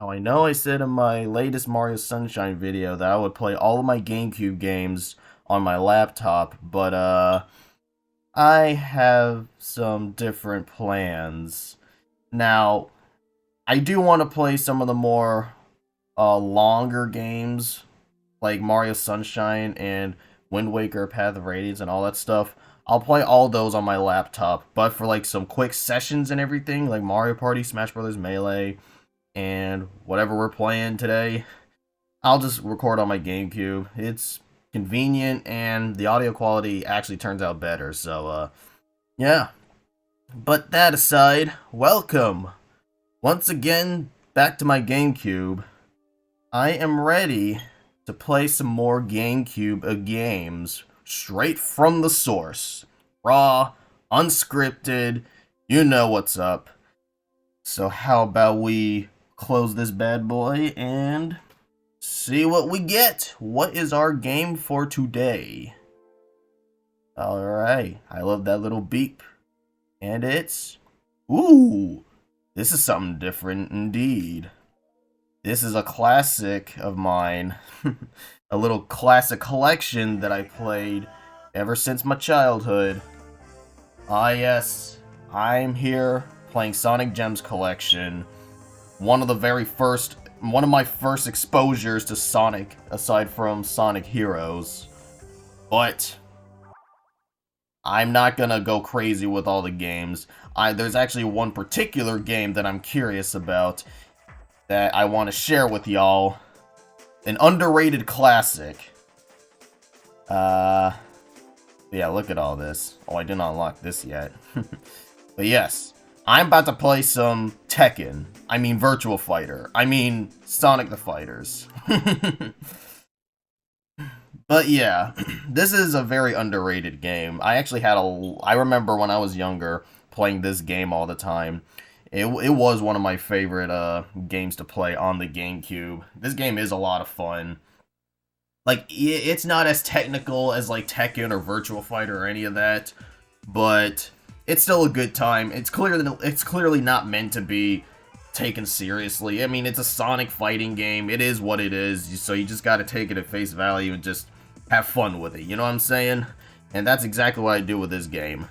Oh, I know I said in my latest Mario Sunshine video that I would play all of my GameCube games on my laptop, but I have some different plans. Now, I do want to play some of the more longer games like Mario Sunshine and Wind Waker, Path of Radiance, and all that stuff. I'll play all those on my laptop, but for like some quick sessions and everything, like Mario Party, Smash Brothers Melee, and whatever we're playing today, I'll just record on my GameCube. It's convenient and the audio quality actually turns out better, so yeah. But that aside, welcome once again back to my GameCube. I am ready to play some more GameCube games straight from the source. Raw, unscripted, you know what's up. So how about we close this bad boy and see what we get. What is our game for today? Alright, I love that little beep. And it's... Ooh! This is something different indeed. This is a classic of mine. A little classic collection that I played ever since my childhood. Ah yes, I'm here playing Sonic Gems Collection. One of my first exposures to Sonic, aside from Sonic Heroes. But I'm not gonna go crazy with all the games. There's actually one particular game that I'm curious about that I want to share with y'all. An underrated classic. Yeah, look at all this. Oh, I didn't unlock this yet. But yes, I'm about to play some Tekken. I mean Virtua Fighter. I mean Sonic the Fighters. But yeah, this is a very underrated game. I remember when I was younger playing this game all the time. It was one of my favorite games to play on the GameCube. This game is a lot of fun. Like, it's not as technical as like Tekken or Virtua Fighter or any of that, but it's still a good time. It's clearly not meant to be taken seriously. I mean, it's a Sonic fighting game. It is what it is, so you just gotta take it at face value and just have fun with it, you know what I'm saying? And that's exactly what I do with this game.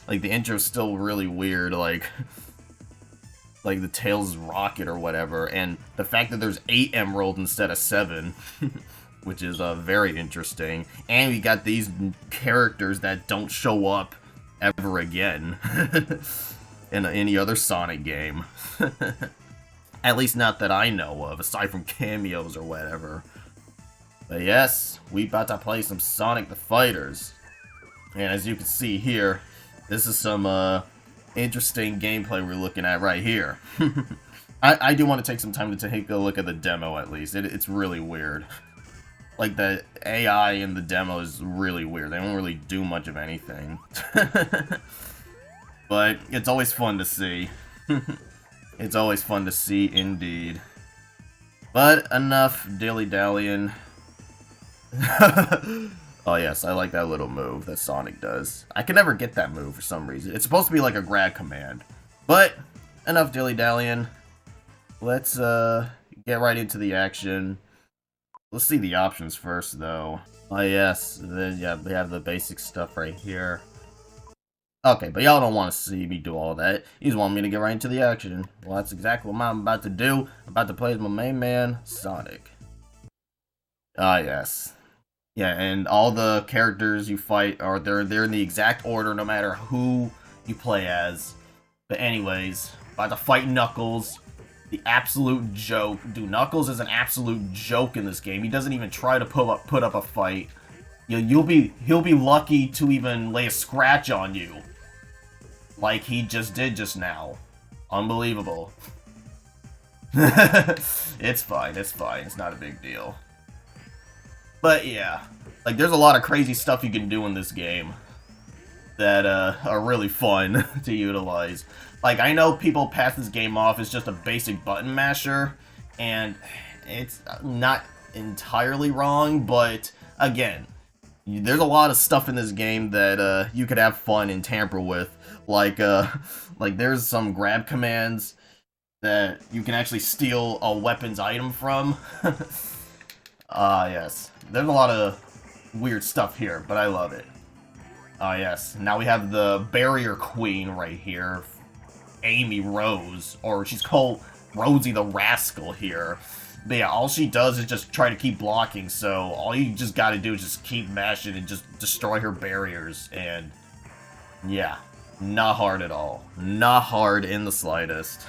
Like, the intro's still really weird, like the Tails rocket or whatever, and the fact that there's 8 emeralds instead of 7, which is very interesting. And we got these characters that don't show up ever again in any other Sonic game. At least not that I know of, aside from cameos or whatever. But yes, we about to play some Sonic the Fighters. And as you can see here, this is some interesting gameplay we're looking at right here. I do want to take some time to take a look at the demo at least. It's really weird. Like, the AI in the demo is really weird. They don't really do much of anything. But it's always fun to see. It's always fun to see indeed. But enough dilly-dallying. Oh yes, I like that little move that Sonic does. I can never get that move for some reason. It's supposed to be like a grab command. But enough dilly-dallying. Let's get right into the action. Let's see the options first though. Oh yes, yeah, they have the basic stuff right here. Okay, but y'all don't want to see me do all that. You just want me to get right into the action. Well, that's exactly what I'm about to do. I'm about to play as my main man, Sonic. Ah yes. Yeah, and all the characters you fight are they're in the exact order no matter who you play as. But anyways, about to fight Knuckles. The absolute joke. Dude, Knuckles is an absolute joke in this game. He doesn't even try to put up a fight. He'll be lucky to even lay a scratch on you. Like he just did just now. Unbelievable. It's fine, it's fine. It's not a big deal. But yeah, like there's a lot of crazy stuff you can do in this game that are really fun to utilize. Like, I know people pass this game off as just a basic button masher, and it's not entirely wrong, but again, there's a lot of stuff in this game that you could have fun and tamper with. Like there's some grab commands that you can actually steal a weapons item from. Yes. There's a lot of weird stuff here, but I love it. Yes. Now we have the Barrier Queen right here. Amy Rose, or she's called Rosie the Rascal here. But yeah, all she does is just try to keep blocking, so all you just gotta do is just keep mashing and just destroy her barriers, and yeah, not hard at all. Not hard in the slightest.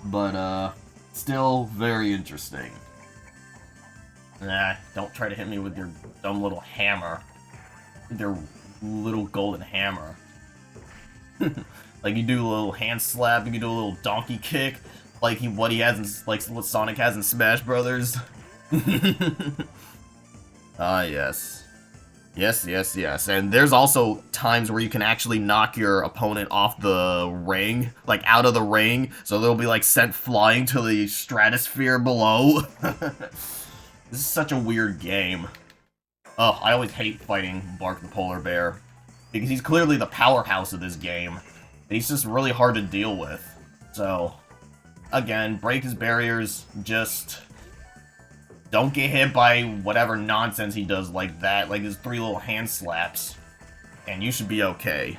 But, still very interesting. Nah, don't try to hit me with your dumb little hammer. Their little golden hammer. Like, you do a little hand slap, you can do a little donkey kick, like what he has in, like, what Sonic has in Smash Brothers. Yes. Yes, yes, yes. And there's also times where you can actually knock your opponent off the ring, like out of the ring, so they'll be like sent flying to the stratosphere below. This is such a weird game. Oh, I always hate fighting Bark the Polar Bear, because he's clearly the powerhouse of this game, and he's just really hard to deal with. So, again, break his barriers, just don't get hit by whatever nonsense he does like that, like his 3 little hand slaps, and you should be okay.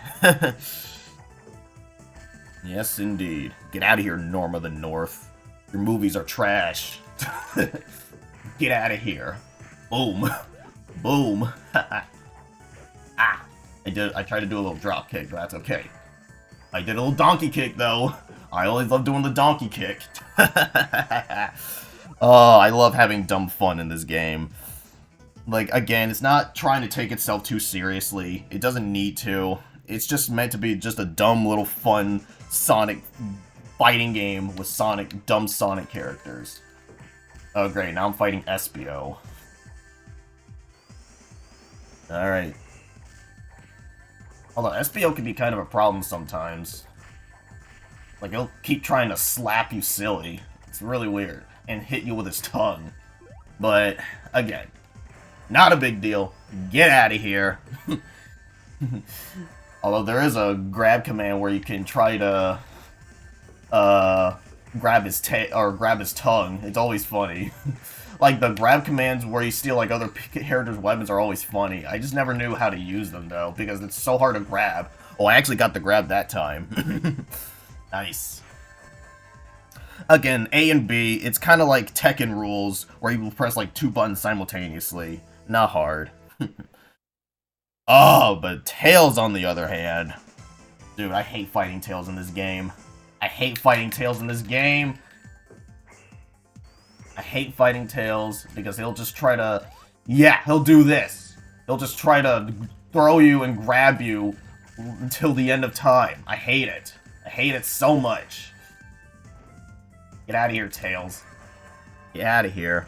Yes, indeed. Get out of here, Norma the North. Your movies are trash. Get out of here. Boom. Boom. Ah. I tried to do a little drop kick, but that's okay. I did a little donkey kick, though. I always love doing the donkey kick. Oh, I love having dumb fun in this game. Like, again, it's not trying to take itself too seriously. It doesn't need to. It's just meant to be just a dumb little fun Sonic fighting game with dumb Sonic characters. Oh, great. Now I'm fighting Espio. Alright. Although, Espio can be kind of a problem sometimes. Like, he'll keep trying to slap you silly. It's really weird. And hit you with his tongue. But, again, not a big deal. Get out of here. Although there is a grab command where you can try to grab his tongue. It's always funny. Like, the grab commands where you steal, like, other characters' weapons are always funny. I just never knew how to use them, though, because it's so hard to grab. Oh, I actually got the grab that time. Nice. Again, A and B, it's kind of like Tekken rules, where you will press, like, 2 buttons simultaneously. Not hard. Oh, but Tails, on the other hand. Dude, I hate fighting Tails in this game. I hate fighting Tails in this game. I hate fighting Tails, because he'll just try to... Yeah, he'll do this. He'll just try to throw you and grab you until the end of time. I hate it. I hate it so much. Get out of here, Tails. Get out of here.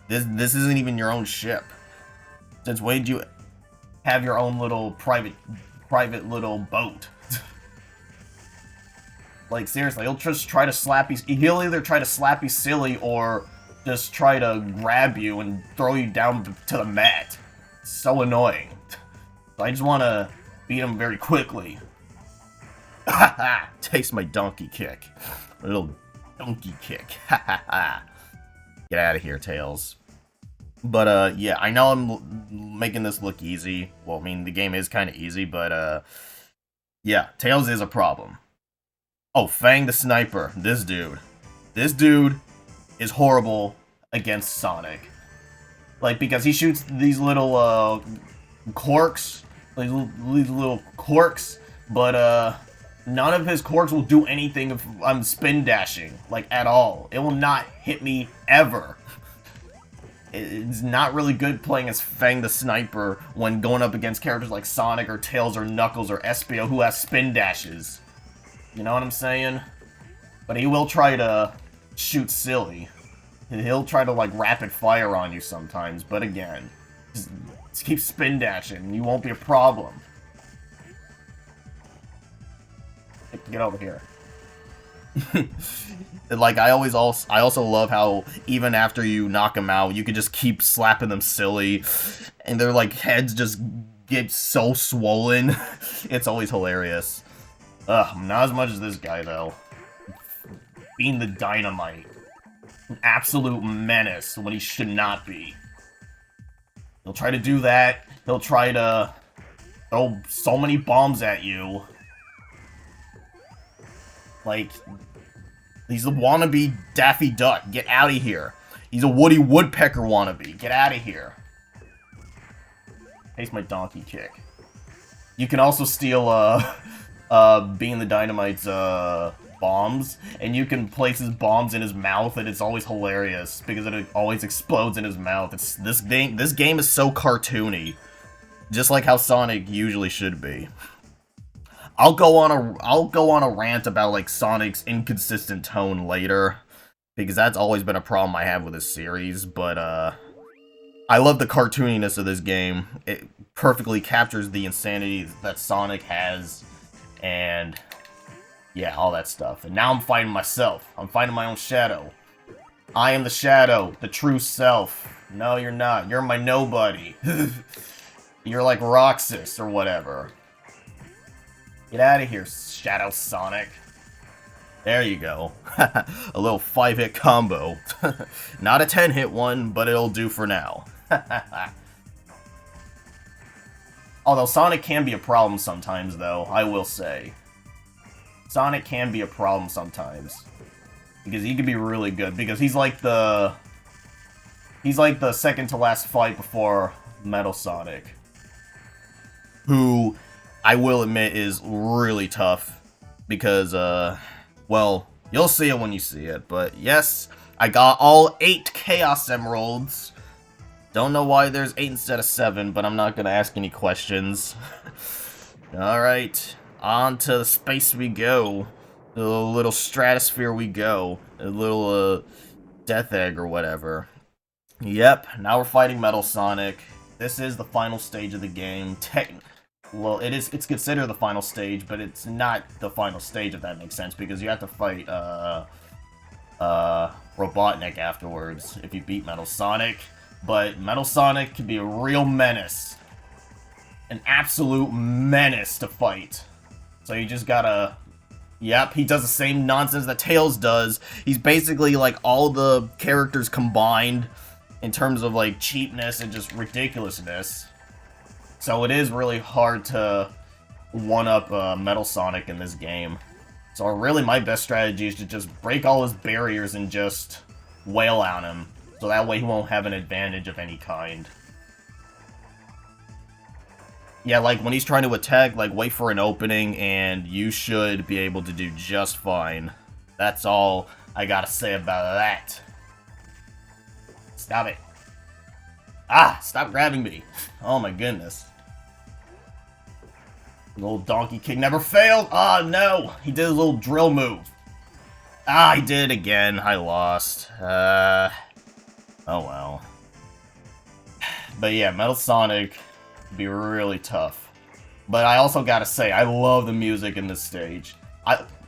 This isn't even your own ship. Since when did you have your own little private little boat? Like, seriously, he'll just try to slap you. He'll either try to slap you silly or just try to grab you and throw you down to the mat. It's so annoying. So I just want to beat him very quickly. Ha ha! Taste my donkey kick. A little donkey kick. Ha ha ha. Get out of here, Tails. But, yeah, I know I'm making this look easy. Well, I mean, the game is kind of easy, but, yeah, Tails is a problem. Oh, Fang the Sniper. This dude. This dude is horrible against Sonic. Like, because he shoots these little, quirks. These little quirks, but, none of his quirks will do anything if I'm spin dashing, like, at all. It will not hit me, ever. It's not really good playing as Fang the Sniper when going up against characters like Sonic or Tails or Knuckles or Espio who has spin dashes. You know what I'm saying? But he will try to shoot silly. He'll try to, like, rapid fire on you sometimes, but again, just keep spin dashing and you won't be a problem. Get over here. Like, I also love how even after you knock them out, you can just keep slapping them silly, and their, like, heads just get so swollen. It's always hilarious. Ugh, not as much as this guy, though. being the dynamite. An absolute menace when he should not be. He'll try to do that. He'll try to throw so many bombs at you. Like, he's a wannabe Daffy Duck. Get out of here. He's a Woody Woodpecker wannabe. Get out of here. Taste my donkey kick. You can also steal, Being the Dynamite's, bombs, and you can place his bombs in his mouth, and it's always hilarious, because it always explodes in his mouth. This game is so cartoony. Just like how Sonic usually should be. I'll go on a rant about, like, Sonic's inconsistent tone later, because that's always been a problem I have with this series, but, I love the cartooniness of this game. It perfectly captures the insanity that Sonic has, and yeah, all that stuff. And now I'm fighting myself. I'm fighting my own shadow. I am the shadow, the true self. No, you're not. You're my nobody. You're like Roxas or whatever. Get out of here, Shadow Sonic. There you go. A little 5-hit combo. Not a 10-hit one, but it'll do for now. Although Sonic can be a problem sometimes, though, I will say. Sonic can be a problem sometimes. Because he can be really good. Because he's like the second to last fight before Metal Sonic. Who, I will admit, is really tough. Because, well, you'll see it when you see it. But yes, I got all 8 Chaos Emeralds. Don't know why there's 8 instead of 7, but I'm not gonna ask any questions. Alright, on to the space we go. The little stratosphere we go. A little, death egg or whatever. Yep, now we're fighting Metal Sonic. This is the final stage of the game. Well, it's considered the final stage, but it's not the final stage, if that makes sense, because you have to fight, Robotnik afterwards if you beat Metal Sonic. But Metal Sonic can be a real menace. An absolute menace to fight. So you just gotta... Yep, he does the same nonsense that Tails does. He's basically like all the characters combined in terms of like cheapness and just ridiculousness. So it is really hard to one-up Metal Sonic in this game. So really my best strategy is to just break all his barriers and just wail on him. So that way he won't have an advantage of any kind. Yeah, like when he's trying to attack, like wait for an opening and you should be able to do just fine. That's all I gotta say about that. Stop it. Ah, stop grabbing me. Oh my goodness. The little donkey kick never failed. Ah, no. He did a little drill move. Ah, he did it again. I lost. Oh well. But yeah, Metal Sonic would be really tough. But I also gotta say, I love the music in this stage.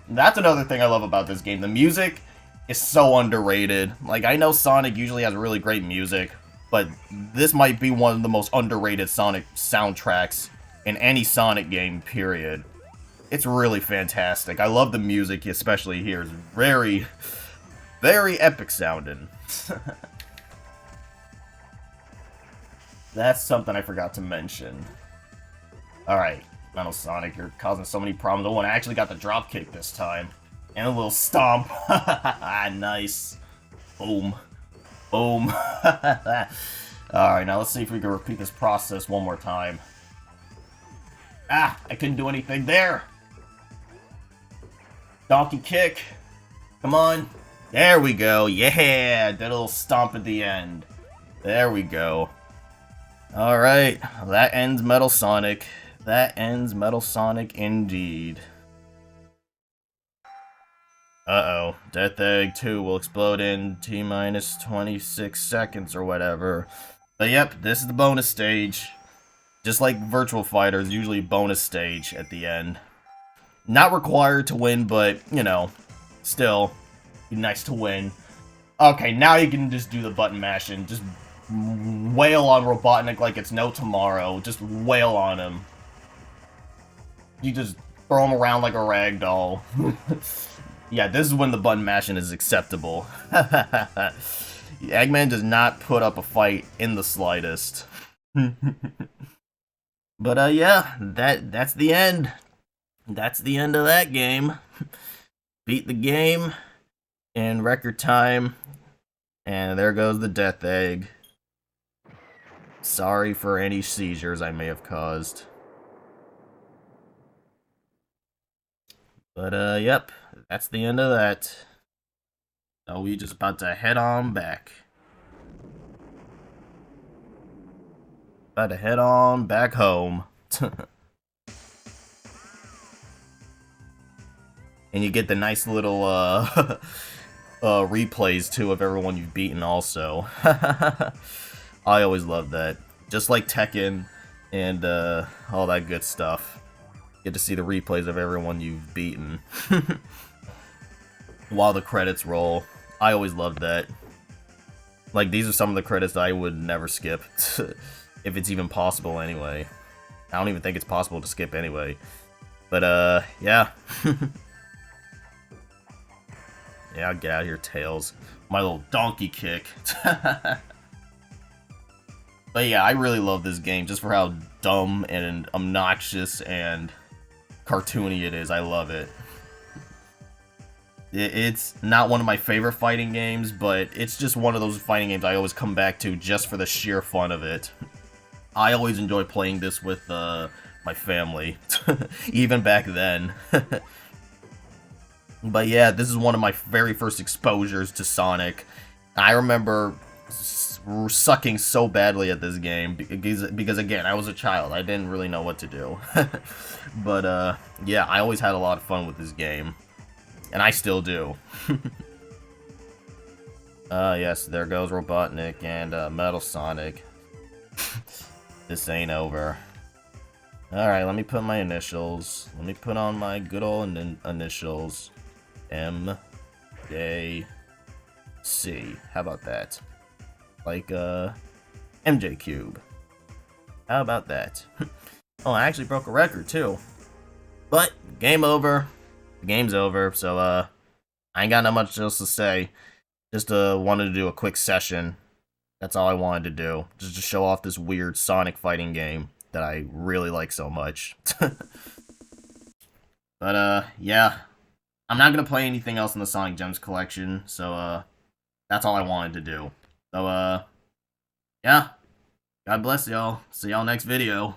That's another thing I love about this game. The music is so underrated. Like, I know Sonic usually has really great music, but this might be one of the most underrated Sonic soundtracks in any Sonic game, period. It's really fantastic. I love the music, especially here. It's very, very epic sounding. That's something I forgot to mention. Alright, Metal Sonic, you're causing so many problems. Oh, and I actually got the drop kick this time. And a little stomp. Nice. Boom. Boom. Alright, now let's see if we can repeat this process one more time. Ah, I couldn't do anything there. Donkey kick. Come on. There we go. Yeah, that little stomp at the end. There we go. Alright, that ends Metal Sonic. That ends Metal Sonic indeed. Uh-oh. Death Egg 2 will explode in T-minus 26 seconds or whatever. But yep, this is the bonus stage. Just like Virtua Fighter, is usually bonus stage at the end. Not required to win, but, you know, still, be nice to win. Okay, now you can just do the button mashing. Just wail on Robotnik like it's no tomorrow. Just wail on him. You just throw him around like a rag doll. Yeah, this is when the button mashing is acceptable. Eggman does not put up a fight in the slightest. But yeah, that's the end. That's the end of that game. Beat the game in record time, and there goes the death egg. Sorry for any seizures I may have caused. But yep, that's the end of that. So we just about to head on back. About to head on back home. And you get the nice little replays too of everyone you've beaten also. I always love that. Just like Tekken and all that good stuff. Get to see the replays of everyone you've beaten. While the credits roll. I always love that. Like, these are some of the credits I would never skip. If it's even possible anyway. I don't even think it's possible to skip anyway. But yeah. Yeah, I'll get out of here, Tails. My little donkey kick. But yeah, I really love this game just for how dumb and obnoxious and cartoony it is. I love it. It's not one of my favorite fighting games, but it's just one of those fighting games I always come back to just for the sheer fun of it. I always enjoy playing this with my family, even back then. But yeah, this is one of my very first exposures to Sonic. I remember sucking so badly at this game because again, I was a child. I didn't really know what to do. But yeah, I always had a lot of fun with this game. And I still do. Yes, there goes Robotnik and Metal Sonic. This ain't over. Alright, let me put my initials. Let me put on my good old initials. M, J, C. How about that? Like, MJCube. How about that? Oh, I actually broke a record, too. But, game over. The game's over, so, I ain't got not much else to say. Just, wanted to do a quick session. That's all I wanted to do. Just to show off this weird Sonic fighting game that I really like so much. But, yeah. I'm not gonna play anything else in the Sonic Gems collection, so, that's all I wanted to do. So, yeah. God bless y'all. See y'all next video.